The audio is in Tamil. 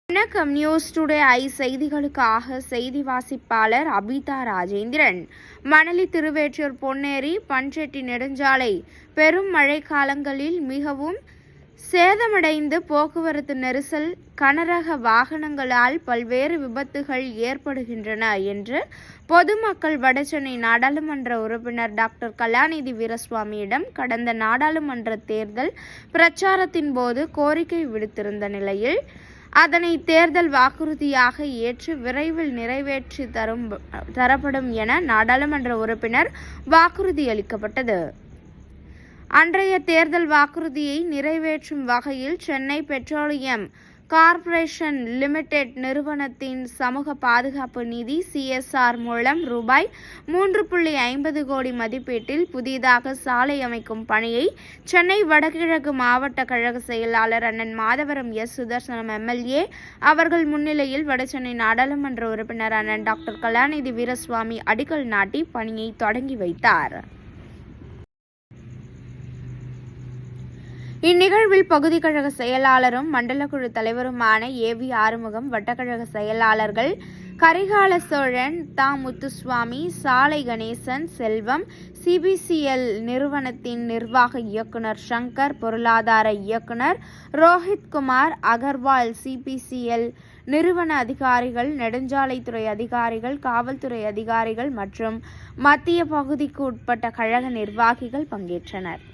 வணக்கம். நியூஸ் டுடே ஐ செய்திகளுக்காக செய்தி வாசிப்பாளர் அபிதா ராஜேந்திரன். மணலி திருவேற்றூர் பொன்னேரி பஞ்செட்டி நெடுஞ்சாலை பெரும் மழை காலங்களில் மிகவும் சேதமடைந்து போக்குவரத்து நெரிசல், கனரக வாகனங்களால் பல்வேறு விபத்துகள் ஏற்படுகின்றன என்று பொதுமக்கள் வடசென்னை நாடாளுமன்ற உறுப்பினர் டாக்டர் கலாநிதி வீரசுவாமியிடம் கடந்த நாடாளுமன்ற தேர்தல் பிரச்சாரத்தின் போது கோரிக்கை விடுத்திருந்த நிலையில் அதனை தேர்தல் வாக்குறுதியாக ஏற்று விரைவில் நிறைவேற்றி தரப்படும் என நாடாளுமன்ற உறுப்பினர் வாக்குறுதி அளிக்கப்பட்டது. அன்றைய தேர்தல் வாக்குறுதியை நிறைவேற்றும் வகையில் சென்னை பெட்ரோலியம் கார்ப்பரேஷன் லிமிடெட் நிறுவனத்தின் சமூக பாதுகாப்பு நிதி CSR மூலம் ரூபாய் 3.50 கோடி மதிப்பீட்டில் புதிதாக சாலை அமைக்கும் பணியை சென்னை வடகிழக்கு மாவட்ட கழக செயலாளர் அண்ணன் மாதவரம் சுதர்சனம் MLA அவர்கள் முன்னிலையில் வடசென்னை நாடாளுமன்ற உறுப்பினர் அண்ணன் டாக்டர் கலாநிதி வீரசுவாமி அடிக்கல் நாட்டி பணியை தொடங்கி வைத்தார். இந்நிகழ்வில் பகுதி கழக செயலாளரும் மண்டல குழு தலைவருமான AV ஆறுமுகம், வட்டக்கழக செயலாளர்கள் கரிகால சோழன், முத்துசுவாமி, சாலை கணேசன், செல்வம், CBCL நிறுவனத்தின் நிர்வாக இயக்குனர் சங்கர், பொருளாதார இயக்குனர் ரோஹித் குமார் அகர்வால், CBCL நிறுவன அதிகாரிகள், நெடுஞ்சாலைத்துறை அதிகாரிகள், காவல்துறை அதிகாரிகள் மற்றும் மத்திய பகுதிக்கு உட்பட்ட கழக நிர்வாகிகள் பங்கேற்றனர்.